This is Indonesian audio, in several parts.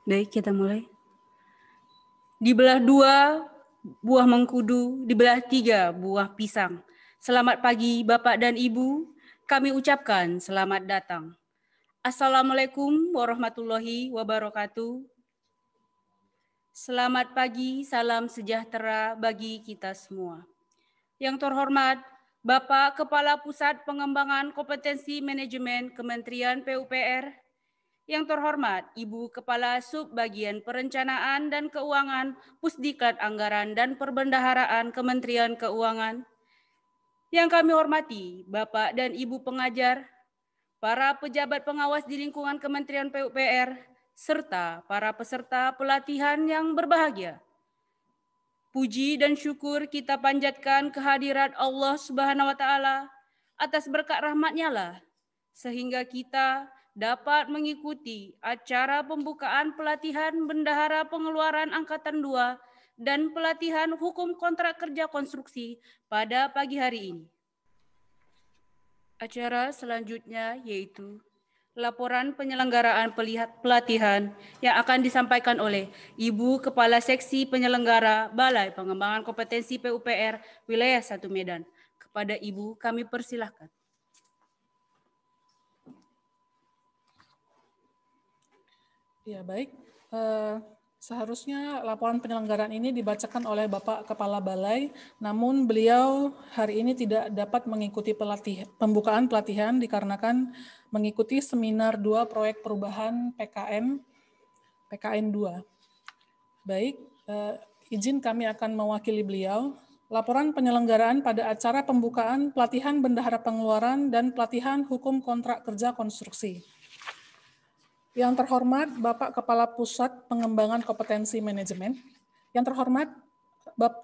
Baik, kita mulai. Dibelah 2 buah mengkudu, dibelah 3 buah pisang. Selamat pagi Bapak dan Ibu, kami ucapkan selamat datang. Assalamualaikum warahmatullahi wabarakatuh. Selamat pagi, salam sejahtera bagi kita semua. Yang terhormat Bapak Kepala Pusat Pengembangan Kompetensi Manajemen Kementerian PUPR, yang terhormat Ibu Kepala Subbagian Perencanaan dan Keuangan Pusdiklat Anggaran dan Perbendaharaan Kementerian Keuangan, yang kami hormati Bapak dan Ibu pengajar, para pejabat pengawas di lingkungan Kementerian PUPR, serta para peserta pelatihan yang berbahagia. Puji dan syukur kita panjatkan kehadirat Allah Subhanahu wa Ta'ala atas berkat rahmat-Nya lah, sehingga kita dapat mengikuti acara pembukaan pelatihan Bendahara Pengeluaran Angkatan 2 dan pelatihan Hukum Kontrak Kerja Konstruksi pada pagi hari ini. Acara selanjutnya yaitu laporan penyelenggaraan pelatihan yang akan disampaikan oleh Ibu Kepala Seksi Penyelenggara Balai Pengembangan Kompetensi PUPR Wilayah 1 Medan. Kepada Ibu kami persilahkan. Ya, baik. Seharusnya laporan penyelenggaraan ini dibacakan oleh Bapak Kepala Balai, namun beliau hari ini tidak dapat mengikuti pembukaan pelatihan dikarenakan mengikuti seminar 2 proyek perubahan PKN 2. Baik, izin kami akan mewakili beliau. Laporan penyelenggaraan pada acara pembukaan pelatihan Bendahara Pengeluaran dan pelatihan Hukum Kontrak Kerja Konstruksi. Yang terhormat Bapak Kepala Pusat Pengembangan Kompetensi Manajemen, yang terhormat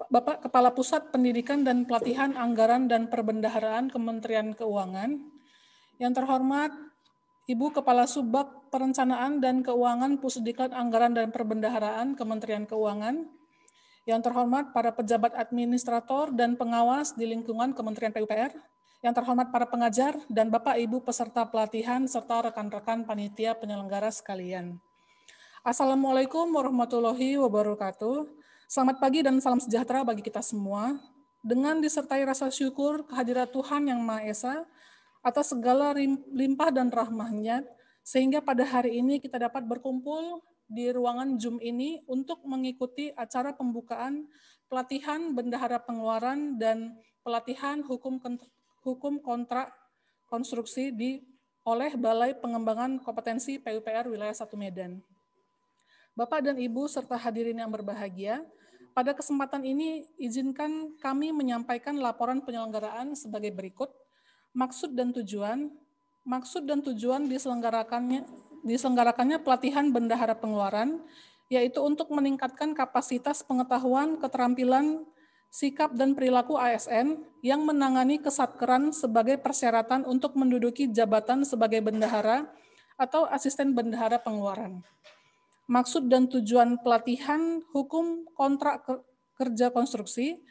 Bapak Kepala Pusat Pendidikan dan Pelatihan Anggaran dan Perbendaharaan Kementerian Keuangan, yang terhormat Ibu Kepala Subbag Perencanaan dan Keuangan Pusdiklat Anggaran dan Perbendaharaan Kementerian Keuangan, yang terhormat para pejabat administrator dan pengawas di lingkungan Kementerian PUPR, yang terhormat para pengajar dan Bapak Ibu peserta pelatihan serta rekan-rekan panitia penyelenggara sekalian. Assalamualaikum warahmatullahi wabarakatuh. Selamat pagi dan salam sejahtera bagi kita semua. Dengan disertai rasa syukur kehadirat Tuhan Yang Maha Esa atas segala limpah dan rahmat-Nya, sehingga pada hari ini kita dapat berkumpul di ruangan Zoom ini untuk mengikuti acara pembukaan pelatihan Bendahara Pengeluaran dan pelatihan Hukum Kontrak Konstruksi oleh Balai Pengembangan Kompetensi PUPR Wilayah 1 Medan. Bapak dan Ibu serta hadirin yang berbahagia, pada kesempatan ini izinkan kami menyampaikan laporan penyelenggaraan sebagai berikut. Maksud dan tujuan diselenggarakannya pelatihan Bendahara Pengeluaran, yaitu untuk meningkatkan kapasitas pengetahuan, keterampilan, sikap dan perilaku ASN yang menangani kesatkeran sebagai persyaratan untuk menduduki jabatan sebagai bendahara atau asisten bendahara pengeluaran. Maksud dan tujuan pelatihan Hukum Kontrak Kerja Konstruksi,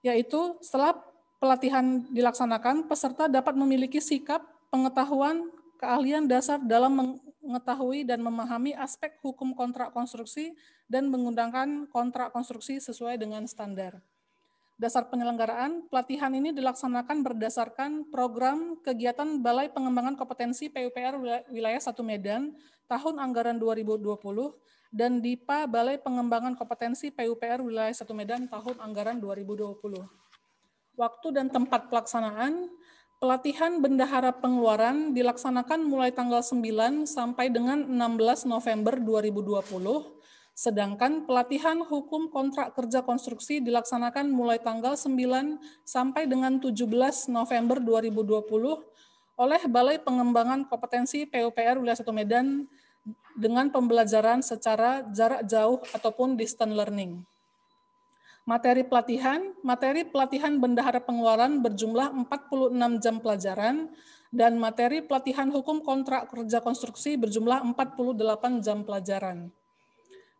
yaitu setelah pelatihan dilaksanakan, peserta dapat memiliki sikap, pengetahuan, keahlian dasar dalam mengetahui dan memahami aspek hukum kontrak konstruksi dan menggunakan kontrak konstruksi sesuai dengan standar. Dasar penyelenggaraan, pelatihan ini dilaksanakan berdasarkan program kegiatan Balai Pengembangan Kompetensi PUPR Wilayah 1 Medan tahun anggaran 2020 dan DIPA Balai Pengembangan Kompetensi PUPR Wilayah 1 Medan tahun anggaran 2020. Waktu dan tempat pelaksanaan, pelatihan Bendahara Pengeluaran dilaksanakan mulai tanggal 9 sampai dengan 16 November 2020, sedangkan pelatihan Hukum Kontrak Kerja Konstruksi dilaksanakan mulai tanggal 9 sampai dengan 17 November 2020 oleh Balai Pengembangan Kompetensi PUPR Wilayah 1 Medan dengan pembelajaran secara jarak jauh ataupun distance learning. Materi pelatihan Bendahara Pengeluaran berjumlah 46 jam pelajaran dan materi pelatihan Hukum Kontrak Kerja Konstruksi berjumlah 48 jam pelajaran.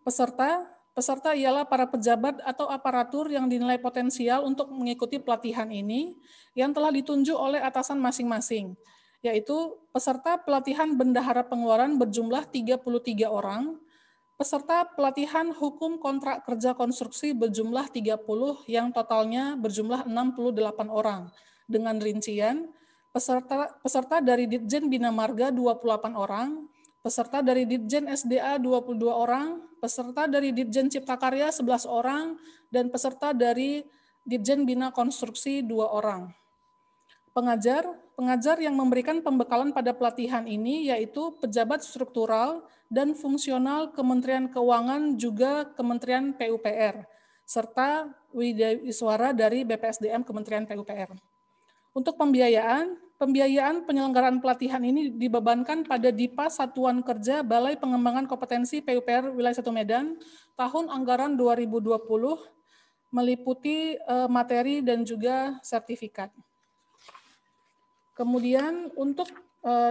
Peserta ialah para pejabat atau aparatur yang dinilai potensial untuk mengikuti pelatihan ini yang telah ditunjuk oleh atasan masing-masing, yaitu peserta pelatihan Bendahara Pengeluaran berjumlah 33 orang, Peserta pelatihan hukum kontrak kerja konstruksi berjumlah 30 yang totalnya berjumlah 68 orang. Dengan rincian, peserta dari Ditjen Bina Marga 28 orang, peserta dari Ditjen SDA 22 orang, peserta dari Ditjen Cipta Karya 11 orang, dan peserta dari Ditjen Bina Konstruksi 2 orang. Pengajar yang memberikan pembekalan pada pelatihan ini yaitu pejabat struktural dan fungsional Kementerian Keuangan juga Kementerian PUPR, serta widewiswara dari BPSDM Kementerian PUPR. Untuk pembiayaan penyelenggaraan pelatihan ini dibebankan pada DIPA Satuan Kerja Balai Pengembangan Kompetensi PUPR Wilayah 1 Medan tahun anggaran 2020 meliputi materi dan juga sertifikat. Kemudian untuk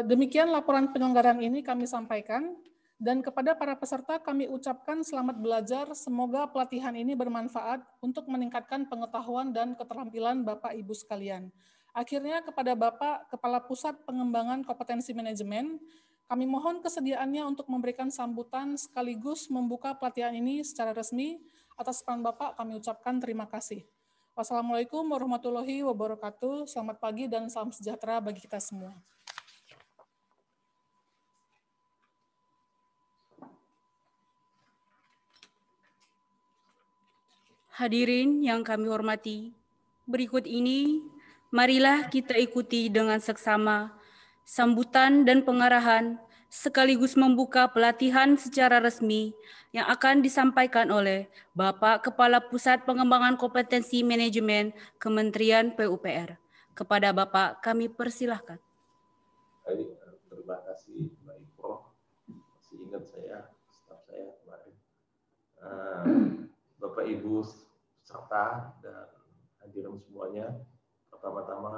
demikian laporan penyelenggaraan ini kami sampaikan, dan kepada para peserta kami ucapkan selamat belajar, semoga pelatihan ini bermanfaat untuk meningkatkan pengetahuan dan keterampilan Bapak Ibu sekalian. Akhirnya kepada Bapak Kepala Pusat Pengembangan Kompetensi Manajemen, kami mohon kesediaannya untuk memberikan sambutan sekaligus membuka pelatihan ini secara resmi. Atas peran Bapak kami ucapkan terima kasih. Wassalamualaikum warahmatullahi wabarakatuh. Selamat pagi dan salam sejahtera bagi kita semua. Hadirin yang kami hormati, berikut ini marilah kita ikuti dengan seksama sambutan dan pengarahan sekaligus membuka pelatihan secara resmi yang akan disampaikan oleh Bapak Kepala Pusat Pengembangan Kompetensi Manajemen Kementerian PUPR. Kepada Bapak kami persilahkan. Baik, terima kasih Mbak Ipro. Masih ingat saya, staf saya kemarin. Bapak Ibu peserta dan hadirin semuanya, pertama-tama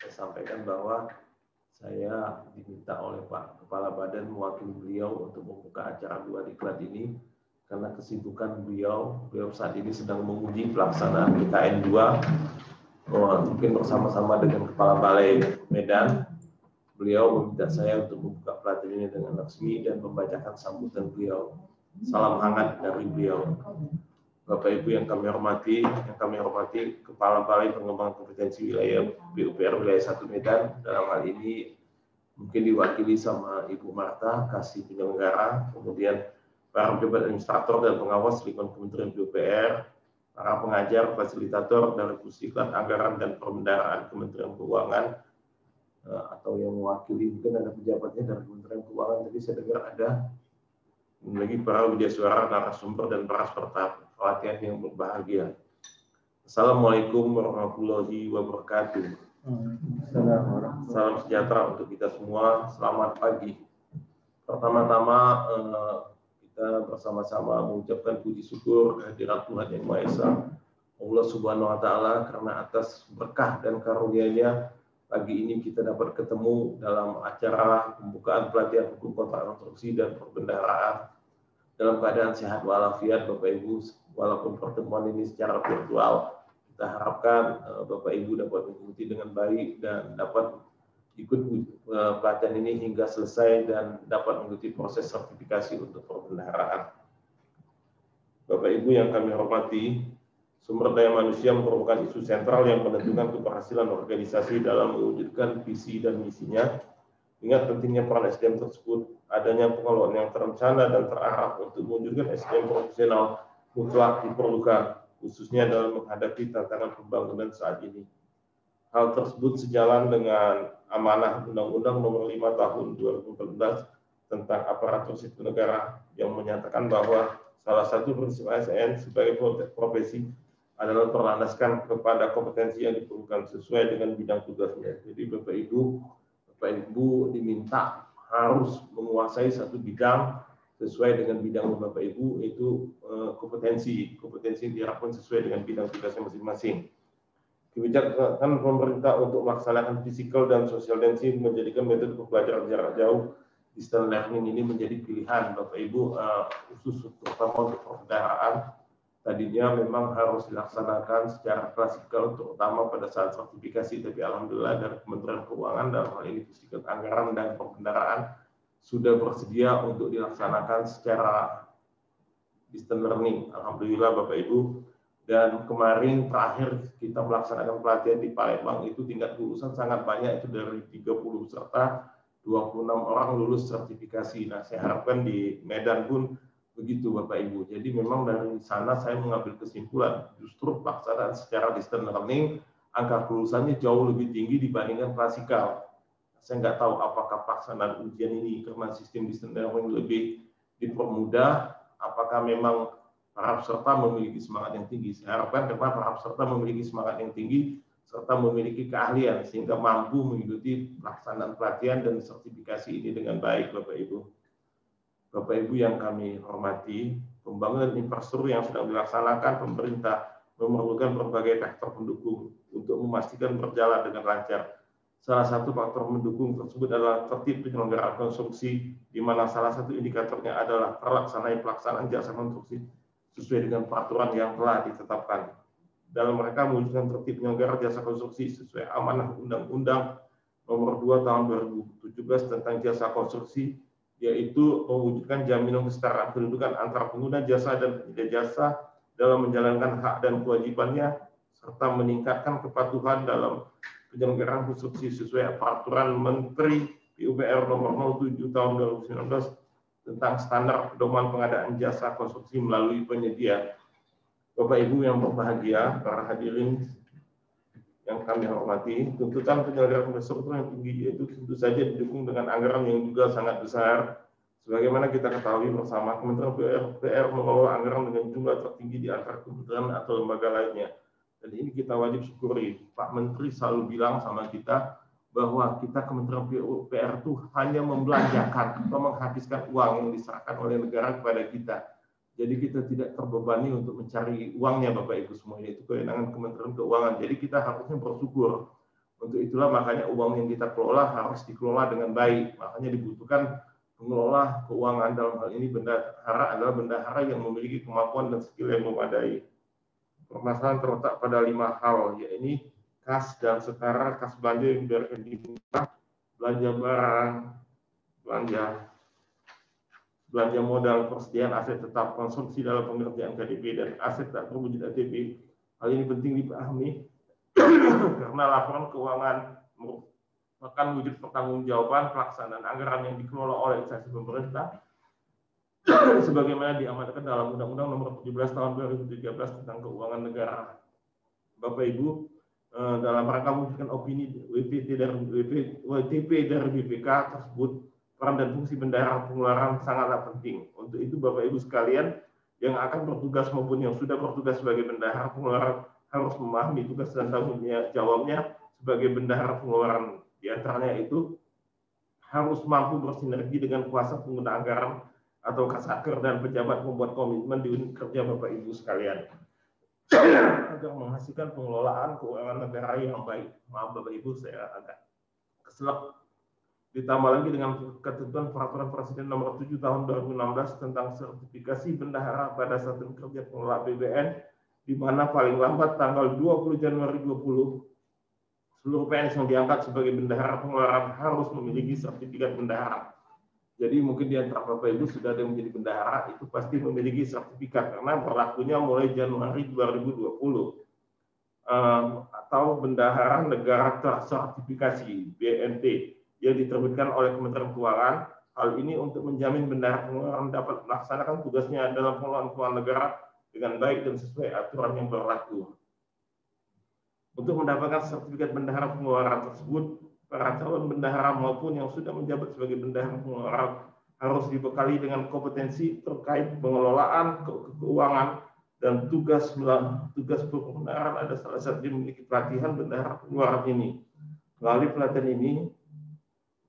saya sampaikan bahwa saya diminta oleh Pak Kepala Badan mewakili beliau untuk membuka acara dua diklat ini karena kesibukan beliau saat ini sedang menguji pelaksanaan PKN 2 mungkin bersama-sama dengan Kepala Balai Medan. Beliau meminta saya untuk membuka pelatihan ini dengan resmi dan membacakan sambutan beliau. Salam hangat dari beliau. Bapak Ibu yang kami hormati, Kepala Balai Pengembangan Kompetensi Wilayah PUPR Wilayah 1 Medan, dalam hal ini mungkin diwakili sama Ibu Marta, kasih penyelenggara, kemudian para pejabat administrator dan pengawas lingkungan Kementerian PUPR, para pengajar, fasilitator dari Pusiklat Anggaran dan Perbendaharaan Kementerian Keuangan, atau yang mewakili, mungkin ada pejabatnya dari Kementerian Keuangan, jadi saya dengar ada lagi para widesuara, narasumber, dan para peserta pelatihan yang berbahagia. Assalamualaikum warahmatullahi wabarakatuh. Salam sejahtera untuk kita semua. Selamat pagi. Pertama-tama kita bersama-sama mengucapkan puji syukur kehadirat Tuhan Yang Maha Esa, Allah Subhanahu Wa Taala, karena atas berkah dan karunia-Nya pagi ini kita dapat ketemu dalam acara pembukaan pelatihan hukum kontrak konstruksi dan perbendaharaan dalam keadaan sehat walafiat, Bapak Ibu. Walaupun pertemuan ini secara virtual, kita harapkan Bapak Ibu dapat mengikuti dengan baik dan dapat ikut pelatihan ini hingga selesai dan dapat mengikuti proses sertifikasi untuk perbendaharaan. Bapak Ibu yang kami hormati, sumber daya manusia merupakan isu sentral yang menentukan keberhasilan organisasi dalam mewujudkan visi dan misinya. Ingat pentingnya peran SDM tersebut, adanya pengelolaan yang terencana dan terarah untuk mewujudkan SDM profesional mutlak diperlukan, khususnya dalam menghadapi tantangan pembangunan saat ini. Hal tersebut sejalan dengan amanah Undang-Undang Nomor 5 Tahun 2014 tentang aparatur sipil negara yang menyatakan bahwa salah satu prinsip ASN sebagai profesi adalah berlandaskan kepada kompetensi yang diperlukan sesuai dengan bidang tugasnya. Jadi Bapak Ibu diminta harus menguasai satu bidang sesuai dengan bidang Bapak Ibu, itu kompetensi yang diharapkan sesuai dengan bidang tugasnya masing-masing. Kebijakan pemerintah untuk melaksanakan physical dan social distancing menjadikan metode pembelajaran jarak jauh distance learning ini menjadi pilihan Bapak Ibu, khusus terutama untuk perbendaharaan. Tadinya memang harus dilaksanakan secara klasikal, terutama pada saat sertifikasi, tapi alhamdulillah dari Kementerian Keuangan dalam hal ini Pusiklat Anggaran dan Perbendaharaan sudah bersedia untuk dilaksanakan secara distance learning. Alhamdulillah Bapak Ibu. Dan kemarin terakhir kita melaksanakan pelatihan di Palembang itu tingkat lulusan sangat banyak, itu dari 30 peserta 26 orang lulus sertifikasi. Nah, saya harapkan di Medan pun begitu Bapak Ibu. Jadi memang dari sana saya mengambil kesimpulan justru pelaksanaan secara distance learning angka kelulusannya jauh lebih tinggi dibandingkan klasikal. Saya nggak tahu apakah pelaksanaan ujian ini karena sistem distance learning lebih dipermudah, apakah memang para peserta memiliki semangat yang tinggi. Saya harapkan karena para peserta memiliki semangat yang tinggi serta memiliki keahlian sehingga mampu mengikuti pelaksanaan pelatihan dan sertifikasi ini dengan baik, Bapak Ibu. Bapak Ibu yang kami hormati, pembangunan infrastruktur yang sedang dilaksanakan pemerintah memerlukan berbagai faktor pendukung untuk memastikan berjalan dengan lancar. Salah satu faktor mendukung tersebut adalah tertib penyelenggaraan konstruksi, di mana salah satu indikatornya adalah pelaksanaan jasa konstruksi sesuai dengan peraturan yang telah ditetapkan. Dalam mereka mewujudkan tertib penyelenggara jasa konstruksi sesuai amanah Undang-Undang Nomor 2 Tahun 2017 tentang jasa konstruksi, yaitu mewujudkan jaminan kesetaraan kedudukan antara pengguna jasa dan penyedia jasa dalam menjalankan hak dan kewajibannya, serta meningkatkan kepatuhan dalam penyelenggaraan konstruksi sesuai peraturan Menteri PUPR Nomor 07 Tahun 2019 tentang standar pedoman pengadaan jasa konstruksi melalui penyedia. Bapak Ibu yang berbahagia, para hadirin yang kami hormati, tuntutan penyelenggaraan infrastruktur yang tinggi itu tentu saja didukung dengan anggaran yang juga sangat besar. Sebagaimana kita ketahui bersama, Kementerian PUPR mengelola anggaran dengan jumlah tertinggi di antara kementerian atau lembaga lainnya. Dan ini kita wajib syukuri. Pak Menteri selalu bilang sama kita bahwa kita Kementerian PUPR itu hanya membelanjakan atau menghabiskan uang yang diserahkan oleh negara kepada kita. Jadi kita tidak terbebani untuk mencari uangnya Bapak Ibu semuanya, itu kewenangan Kementerian Keuangan. Jadi kita harusnya bersyukur. Untuk itulah makanya uang yang kita kelola harus dikelola dengan baik. Makanya dibutuhkan pengelola keuangan, dalam hal ini bendahara adalah bendahara yang memiliki kemampuan dan skill yang memadai. Permasalahan terletak pada 5 hal, yaitu kas dan setara, kas belanja yang dibiarkan dibuka, belanja barang, belanja modal, persediaan aset tetap, konsumsi dalam pengerjaan KDP, dan aset tak terwujud ATP. Hal ini penting dipahami karena laporan keuangan merupakan wujud pertanggungjawaban pelaksanaan anggaran yang dikelola oleh instansi pemerintah sebagaimana diamanatkan dalam Undang-Undang Nomor 17 Tahun 2013 tentang Keuangan Negara. Bapak Ibu, dalam rangka mewujudkan opini WTP dari BPK tersebut, peran dan fungsi bendahara pengeluaran sangatlah penting. Untuk itu Bapak Ibu sekalian yang akan bertugas maupun yang sudah bertugas sebagai bendahara pengeluaran harus memahami tugas dan tanggung jawabnya sebagai bendahara pengeluaran. Di antaranya itu harus mampu bersinergi dengan kuasa pengguna anggaran atau Kasatker dan pejabat membuat komitmen di unit kerja Bapak Ibu sekalian agar menghasilkan pengelolaan keuangan negara yang baik. Maaf Bapak Ibu, saya agak keselak. Ditambah lagi dengan ketentuan Peraturan Presiden Nomor 7 Tahun 2016 tentang sertifikasi bendahara pada satuan kerja pengelola APBN, di mana paling lambat tanggal 20 Januari 2020 seluruh PNS yang diangkat sebagai bendahara pengeluaran harus memiliki sertifikat bendahara. Jadi mungkin di antara Bapak Ibu sudah ada yang menjadi bendahara, itu pasti memiliki sertifikat karena berlakunya mulai Januari 2020. Atau bendahara negara tersertifikasi BNT yang diterbitkan oleh Kementerian Keuangan. Hal ini untuk menjamin bendahara pengeluaran dapat melaksanakan tugasnya dalam pengelolaan keuangan negara dengan baik dan sesuai aturan yang berlaku. Untuk mendapatkan sertifikat bendahara pengeluaran tersebut, para calon bendahara maupun yang sudah menjabat sebagai bendahara pengeluaran harus dibekali dengan kompetensi terkait pengelolaan keuangan dan tugas pembenaran. Ada salah satu yang memiliki pelatihan bendahara pengeluaran ini. Melalui pelatihan ini,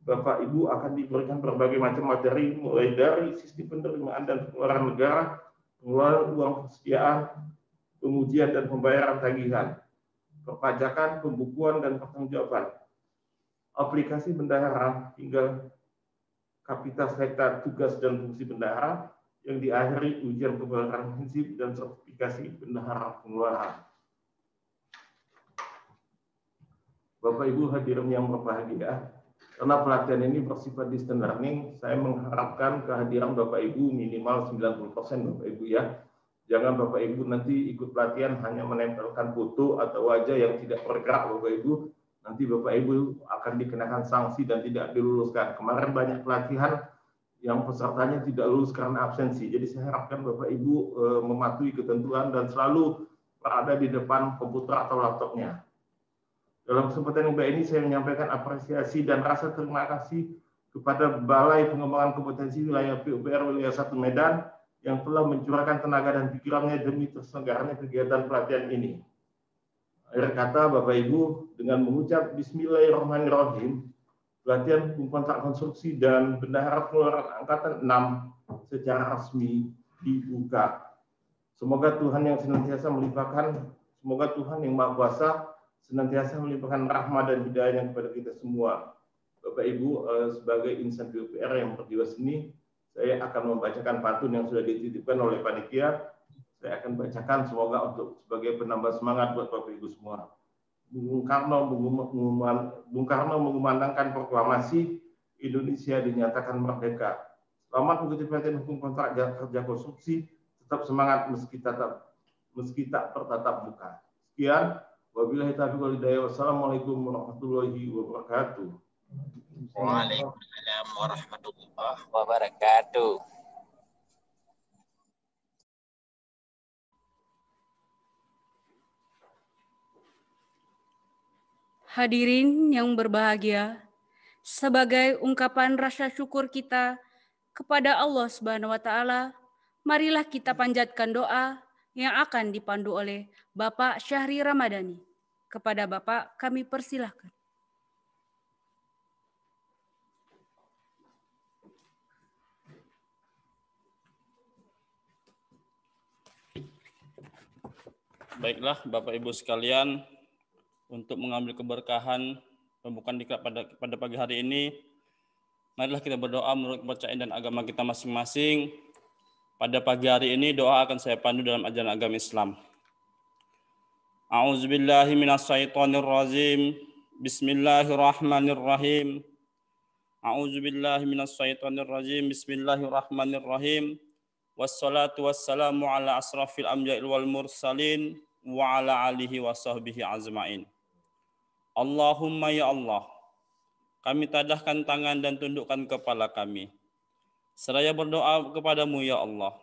Bapak Ibu akan diberikan berbagai macam materi, mulai dari sistem penerimaan dan pengeluaran negara, pengeluaran uang persediaan, pengujian dan pembayaran tagihan, perpajakan, pembukuan dan pertanggungjawaban, aplikasi bendahara hingga kapasitas hektar tugas dan fungsi bendahara yang diakhiri ujian kebenaran prinsip dan sertifikasi bendahara pengeluaran. Bapak Ibu hadirin yang berbahagia, Karena pelatihan ini bersifat distance learning, saya mengharapkan kehadiran Bapak Ibu minimal 90% Bapak Ibu ya. Jangan Bapak Ibu nanti ikut pelatihan hanya menempelkan foto atau wajah yang tidak bergerak Bapak Ibu. Nanti Bapak Ibu akan dikenakan sanksi dan tidak diluluskan. Kemarin banyak pelatihan yang pesertanya tidak lulus karena absensi. Jadi saya harapkan Bapak Ibu mematuhi ketentuan dan selalu berada di depan komputer atau laptopnya. Dalam kesempatan yang baik ini saya menyampaikan apresiasi dan rasa terima kasih kepada Balai Pengembangan Kompetensi Wilayah PUPR Wilayah 1 Medan yang telah mencurahkan tenaga dan pikirannya demi terselenggaranya kegiatan pelatihan ini. Akhir kata Bapak Ibu, dengan mengucap Bismillahirrahmanirrahim, pelatihan hukum kontrak konstruksi dan bendahara pengeluaran angkatan 6 secara resmi dibuka. Semoga Tuhan yang senantiasa melimpahkan, semoga Tuhan yang Maha Kuasa senantiasa melimpahkan rahmat dan hidayahnya kepada kita semua. Bapak Ibu, sebagai insan PUPR yang berjiwa seni, saya akan membacakan pantun yang sudah dititipkan oleh panitia. Saya akan bacakan semoga untuk sebagai penambah semangat buat Bapak Ibu semua. Bung Karno mengumandangkan proklamasi Indonesia dinyatakan merdeka. Selamat mengikuti pelatihan hukum kontrak kerja konstruksi. Tetap semangat meski tak bertatap muka. Sekian. Wabillahi taufiq wal hidayah. Wassalamualaikum warahmatullahi wabarakatuh. Waalaikumsalam warahmatullahi wabarakatuh. Hadirin yang berbahagia, sebagai ungkapan rasa syukur kita kepada Allah Subhanahu wa taala, marilah kita panjatkan doa yang akan dipandu oleh Bapak Syahri Ramadhani. Kepada Bapak kami persilahkan. Baiklah Bapak Ibu sekalian, untuk mengambil keberkahan pembukaan diklat pada pagi hari ini, marilah kita berdoa menurut kepercayaan dan agama kita masing-masing. Pada pagi hari ini doa akan saya pandu dalam ajaran agama Islam. A'udzubillahi minasyaitonirrajim. Bismillahirrahmanirrahim. A'udzubillahi minasyaitonirrajim. Bismillahirrahmanirrahim. Wassalatu wassalamu ala asrafil anbiya'il wal mursalin wa ala alihi wa sahbihi ajma'in. Allahumma ya Allah, kami tadahkan tangan dan tundukkan kepala kami, seraya berdoa kepadamu ya Allah,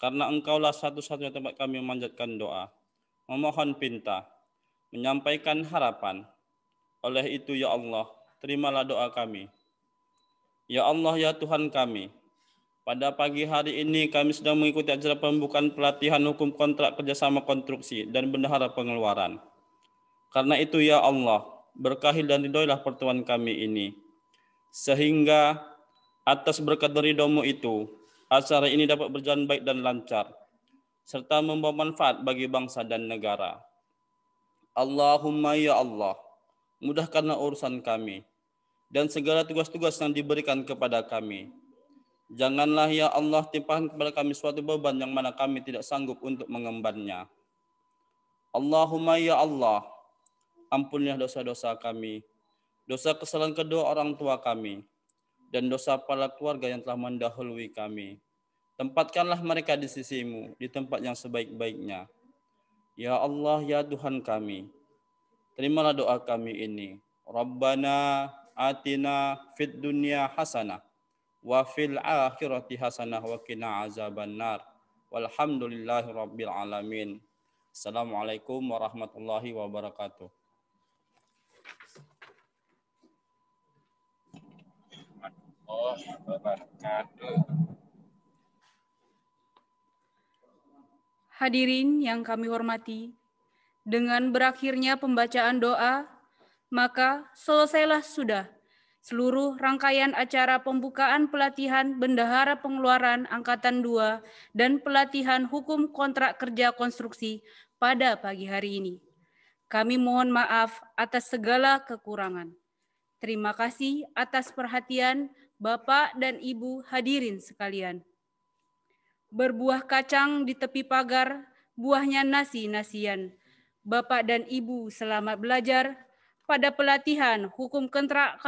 karena Engkaulah satu-satunya tempat kami memanjatkan doa, memohon pinta, menyampaikan harapan. Oleh itu ya Allah, terimalah doa kami. Ya Allah ya Tuhan kami, pada pagi hari ini kami sedang mengikuti acara pembukaan pelatihan hukum kontrak kerjasama konstruksi dan bendahara pengeluaran. Karena itu ya Allah, berkahi dan ridhoilah pertemuan kami ini, sehingga atas berkat ridho-Mu itu, acara ini dapat berjalan baik dan lancar, serta membawa manfaat bagi bangsa dan negara. Allahumma ya Allah, mudahkanlah urusan kami dan segala tugas-tugas yang diberikan kepada kami. Janganlah ya Allah timpakan kepada kami suatu beban yang mana kami tidak sanggup untuk mengembannya. Allahumma ya Allah, ampunilah dosa-dosa kami, dosa kesalahan kedua orang tua kami, dan dosa para keluarga yang telah mendahului kami. Tempatkanlah mereka di sisi-Mu, di tempat yang sebaik-baiknya. Ya Allah, ya Tuhan kami, terimalah doa kami ini. Rabbana atina fid dunya hasanah, wa fil akhirati hasanah, wa qina azabannar. Walhamdulillahi rabbil alamin. Assalamualaikum warahmatullahi wabarakatuh. Hadirin yang kami hormati, dengan berakhirnya pembacaan doa, maka selesailah sudah seluruh rangkaian acara pembukaan pelatihan bendahara pengeluaran Angkatan 2 dan pelatihan hukum kontrak kerja konstruksi pada pagi hari ini. Kami mohon maaf atas segala kekurangan. Terima kasih atas perhatian Bapak dan Ibu hadirin sekalian. Berbuah kacang di tepi pagar, buahnya nasi-nasian. Bapak dan Ibu selamat belajar pada pelatihan hukum kontrak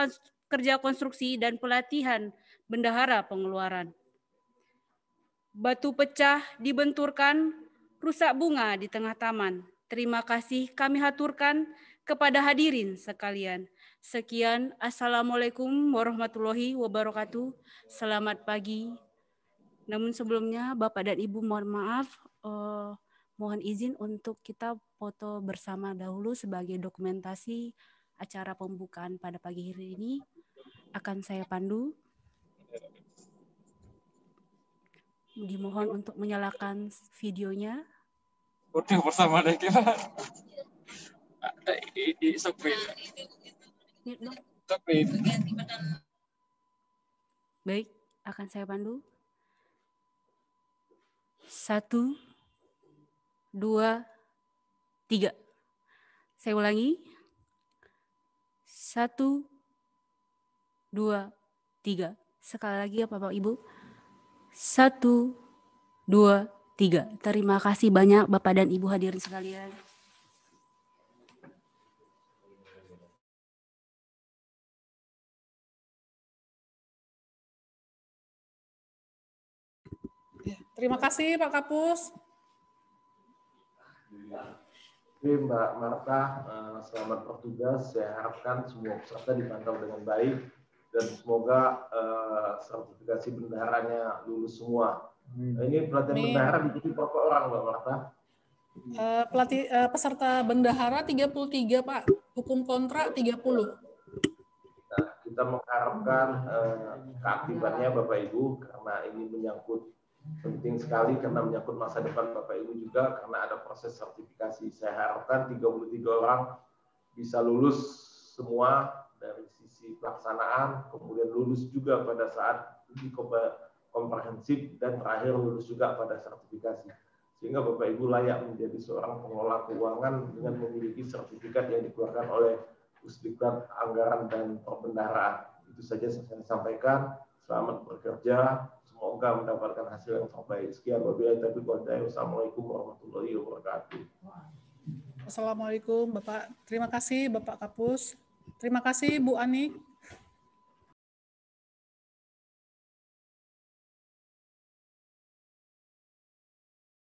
kerja konstruksi dan pelatihan bendahara pengeluaran. Batu pecah dibenturkan, rusak bunga di tengah taman. Terima kasih kami haturkan kepada hadirin sekalian. Sekian, Assalamualaikum warahmatullahi wabarakatuh. Selamat pagi. Namun sebelumnya Bapak dan Ibu mohon maaf, mohon izin untuk kita foto bersama dahulu sebagai dokumentasi acara pembukaan pada pagi hari ini. Akan saya pandu. Dimohon untuk menyalakan videonya. Udah bersama lagi Pak. Ada sopir. Sopir. Baik, akan saya pandu. 1, 2, 3. Saya ulangi. 1, 2, 3. Sekali lagi ya Bapak Ibu. 1, 2, 3. Terima kasih banyak Bapak dan Ibu hadirin sekalian. Terima kasih Pak Kapus. Oke Mbak Marta, selamat bertugas. Saya harapkan semua peserta dipantau dengan baik dan semoga sertifikasi bendaharanya lulus semua. Nah, ini pelatihan bendahara diikuti berapa orang Mbak Marta? Peserta bendahara 33 Pak, hukum kontra 30. Nah, kita mengharapkan keaktifannya Bapak Ibu karena ini menyangkut penting sekali karena menyangkut masa depan Bapak Ibu juga karena ada proses sertifikasi. Saya harapkan 33 orang bisa lulus semua dari sisi pelaksanaan, kemudian lulus juga pada saat uji komprehensif dan terakhir lulus juga pada sertifikasi. Sehingga Bapak Ibu layak menjadi seorang pengelola keuangan dengan memiliki sertifikat yang dikeluarkan oleh Pusdiklat Anggaran dan Perbendaharaan. Itu saja saya sampaikan. Selamat bekerja. Semoga mendapatkan hasil yang terbaik. Sekian, wabillahi taufiq wal hidayah. Wassalamualaikum warahmatullahi wabarakatuh. Assalamualaikum Bapak. Terima kasih Bapak Kapus. Terima kasih Bu Anik.